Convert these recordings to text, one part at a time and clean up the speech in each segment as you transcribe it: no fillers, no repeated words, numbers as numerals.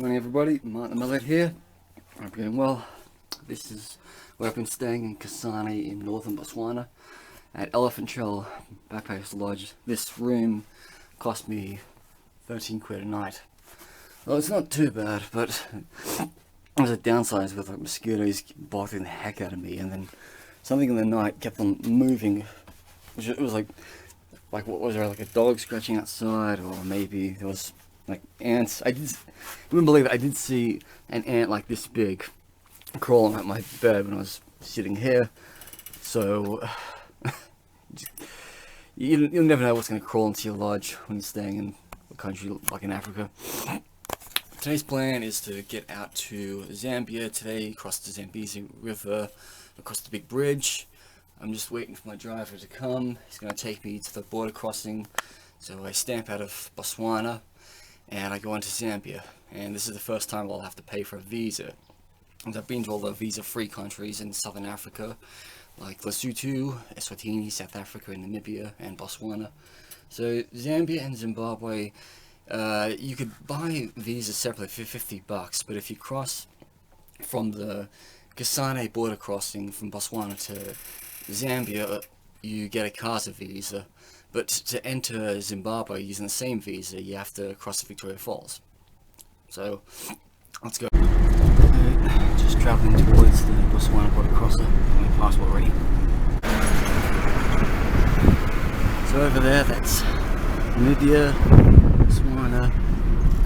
Morning everybody, Metalhead here. I hope you're doing well. This is where I've been staying in Kasane in northern Botswana at Elephant Trail Backpackers Lodge. This room cost me 13 quid a night. Well, it's not too bad, but there's a downside with like mosquitoes bothering the heck out of me, and then something in the night kept on moving, which it was like what was there, like a dog scratching outside, or maybe there was like ants. I wouldn't believe it, I did see an ant like this big crawling at my bed when I was sitting here. So you'll never know what's going to crawl into your lodge when you're staying in a country like in Africa. Today's plan is to get out to Zambia today, across the Zambezi River, across the big bridge. I'm just waiting for my driver to come. He's going to take me to the border crossing. So I stamp out of Botswana and I go into Zambia. And this is the first time I'll have to pay for a visa. And I've been to all the visa-free countries in Southern Africa, like Lesotho, Eswatini, South Africa, Namibia, and Botswana. So Zambia and Zimbabwe, you could buy visas separately for $50, but if you cross from the Kasane border crossing from Botswana to Zambia, you get a KAZA visa. But to enter Zimbabwe using the same visa, you have to cross the Victoria Falls. So, let's go. Just traveling towards the Botswana border crosser. My passport ready. So over there, that's Namibia, Botswana,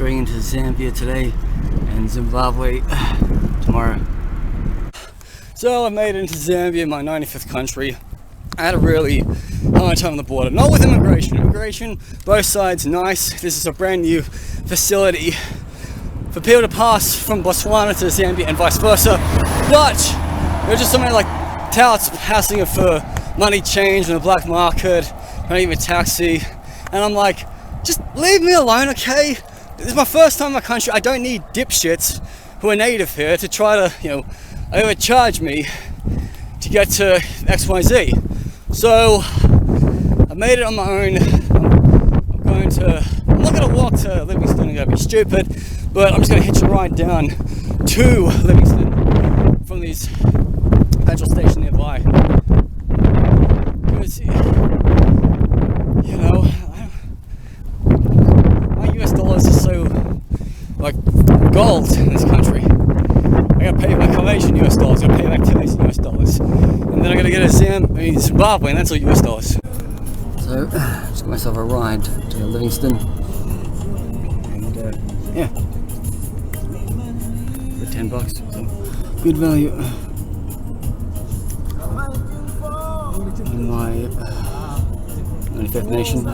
going into Zambia today, and Zimbabwe tomorrow. So I made it into Zambia, my 95th country. I had a really hard time on the border, not with immigration. Immigration, both sides, nice. This is a brand new facility for people to pass from Botswana to Zambia and vice versa. But there are just so many like touts passing it for money change in the black market, not even a taxi. And I'm like, just leave me alone, okay? This is my first time in my country. I don't need dipshits who are native here to try to, overcharge me to get to XYZ. So I made it on my own. I'm not gonna walk to Livingstone, I'm gonna be stupid, but I'm just gonna hitch a ride down to Livingstone from these petrol station nearby. Because, my US dollars are so like gold in this country. I gotta pay my accommodation US dollars, I gotta pay my activities US dollars, and then I gotta get a Zimbabwe, and that's all US dollars. So, just got myself a ride to Livingstone, and yeah, for $10, so good value. In my 95th nation.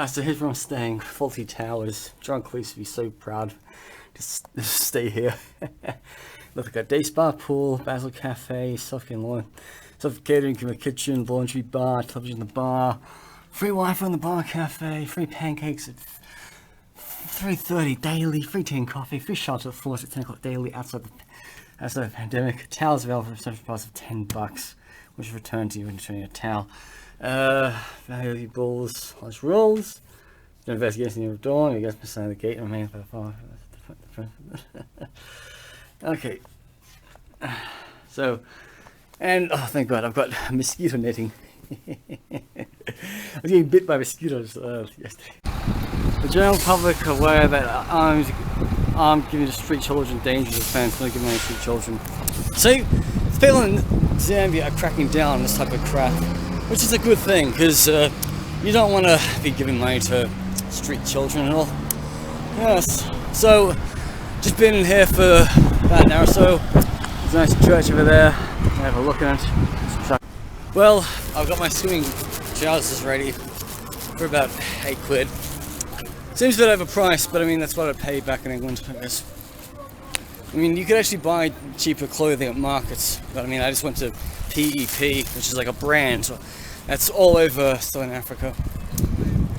So here's where I'm staying, Faulty Towers. Drunk used to be so proud to stay here. Look, I got day spa, pool, Basil Cafe, self-catering, kitchen, laundry bar, television in the bar, free Wi-Fi in the bar cafe, free pancakes at 3:30 daily, free tea and coffee, free shots at 4 at 10 o'clock daily outside the As of the pandemic, towels available for a special price of $10, which return to you when returning a towel. Value balls, large rolls. No investigation in your door. You guys beside the gate and remain by the far. Okay. So, and oh, thank God, I've got mosquito netting. I was getting bit by mosquitoes yesterday. The general public are aware that arms giving to street children dangerous offense, not giving any street children. So, people in Zambia are cracking down on this type of crap, which is a good thing, because you don't want to be giving money to street children and all. Yes. So, just been in here for about an hour or so. There's a nice church over there. I have a look at it. Well, I've got my swimming trousers ready for about £8. Seems a bit overpriced, but I mean that's what I'd pay back in England, I guess. I mean, you could actually buy cheaper clothing at markets, but I mean, I just went to PEP, which is like a brand, so that's all over Southern Africa.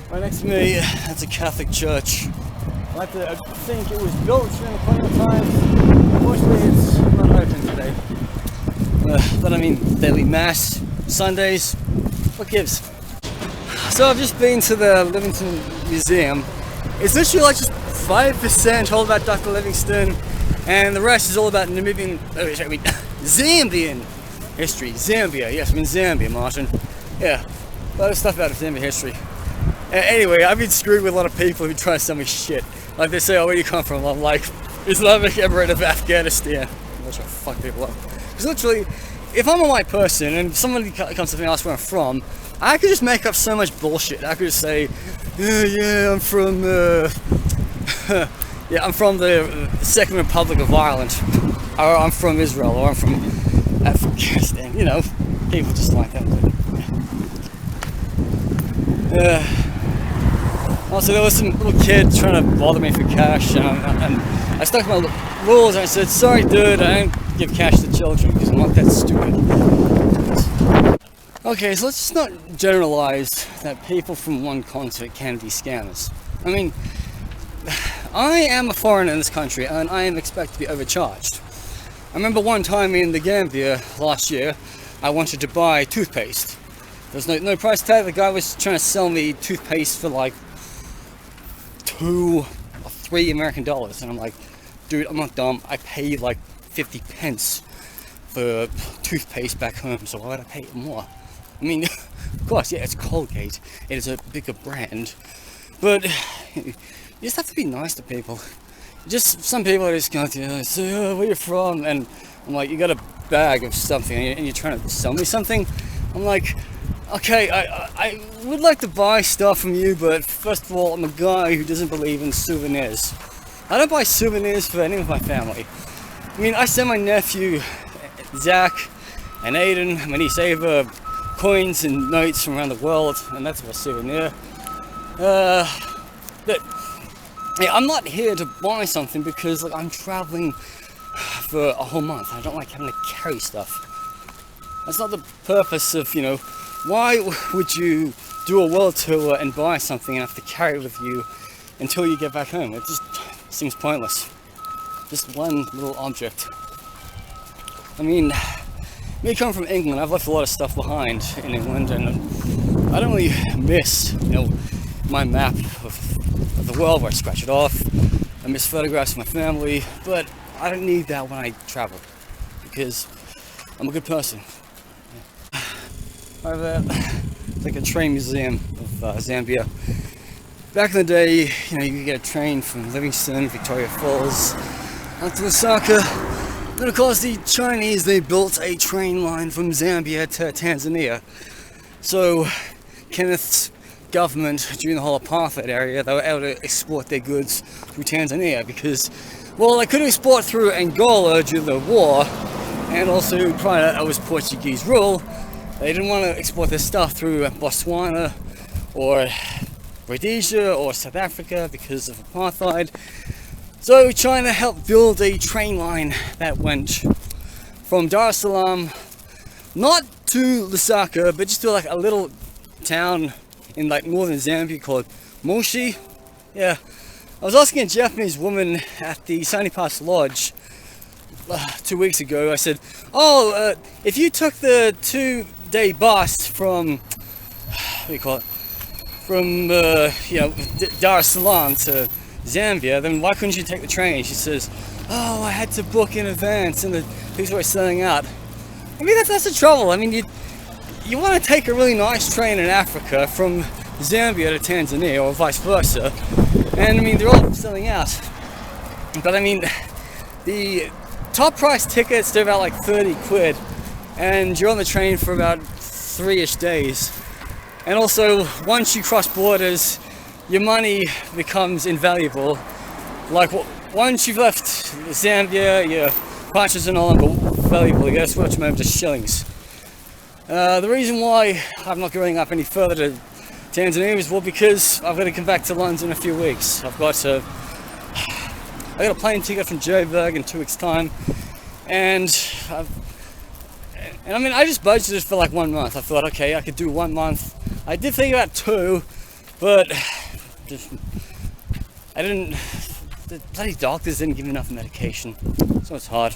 Right next to me, that's a Catholic church. I think it was built during the colonial times. Unfortunately, it's not open today. But I mean, daily mass, Sundays, what gives? So I've just been to the Livingstone Museum. It's literally like just 5% all about Dr. Livingstone, and the rest is all about Zambian history. Zambia, yes, I'm in Zambia, Martin. Yeah, a lot of stuff about Zambian history. Anyway, I've been screwed with a lot of people who try to sell me shit. Like they say, oh, where do you come from? I'm like, Islamic Emirate of Afghanistan. I'm not trying to fuck people up. Because literally, if I'm a white person and somebody comes to me and asks where I'm from, I could just make up so much bullshit. I could just say, yeah, I'm from, yeah, I'm from the Second Republic of Ireland, or I'm from Israel, or I'm from Afghanistan. You know, people just like that. Also, there was some little kid trying to bother me for cash, and I stuck to my rules and I said, sorry dude, I don't give cash to children because I'm not that stupid. Okay, so let's just not generalize that people from one continent can be scammers. I mean, I am a foreigner in this country and I am expected to be overcharged. I remember one time in the Gambia last year, I wanted to buy toothpaste. There was no price tag. The guy was trying to sell me toothpaste for like $2 or $3 American, and I'm like, dude, I'm not dumb. I paid like 50 pence for toothpaste back home, so why would I pay more? I mean, of course, yeah, it's Colgate. It is a bigger brand, but you just have to be nice to people. Just some people are just going to say, oh, where you from? And I'm like, you got a bag of something and you're trying to sell me something? I'm like, okay, I would like to buy stuff from you, but first of all, I'm a guy who doesn't believe in souvenirs. I don't buy souvenirs for any of my family. I mean, I send my nephew, Zach, and Aiden, my niece Ava, coins and notes from around the world, and that's a souvenir. But yeah, I'm not here to buy something because like I'm traveling for a whole month. I don't like having to carry stuff. That's not the purpose of, you know, why would you do a world tour and buy something and have to carry it with you until you get back home? It just seems pointless. Just one little object. I mean, me coming from England, I've left a lot of stuff behind in England, and I don't really miss, you know, my map of the world where I scratch it off. I miss photographs of my family, but I don't need that when I travel because I'm a good person. Over there, it's like a train museum of Zambia. Back in the day, you know, you could get a train from Livingstone, Victoria Falls, out to Lusaka. But of course, the Chinese, they built a train line from Zambia to Tanzania. So, Kenneth's government, during the whole apartheid area, they were able to export their goods through Tanzania because, well, they couldn't export through Angola due to the war, and also prior to that was Portuguese rule. They didn't want to export their stuff through Botswana or Rhodesia or South Africa because of apartheid. So China helped build a train line that went from Dar es Salaam, not to Lusaka, but just to like a little town in like northern Zambia called Moshi. Yeah, I was asking a Japanese woman at the Sunny Pass Lodge 2 weeks ago, I said, oh, if you took the 2-day bus from, what do you call it, from Dar es Salaam to Zambia, then why couldn't you take the train? She says, oh, I had to book in advance and the things were selling out. I mean, that's the trouble. I mean, you want to take a really nice train in Africa from Zambia to Tanzania or vice versa, and I mean, they're all selling out. But I mean, the top price tickets, they're about like 30 quid, and you're on the train for about 3-ish days. And also, once you cross borders, your money becomes invaluable. Like, once you've left Zambia, your punches are no longer valuable. You gotta switch them over to shillings. The reason why I'm not going up any further to Tanzania is, well, because I've got to come back to London in a few weeks. I got a plane ticket from Joburg in 2 weeks' time, and I mean, I just budgeted for like 1 month. I thought, okay, I could do 1 month. I did think about 2, but I didn't. The bloody doctors didn't give me enough medication, so it's hard.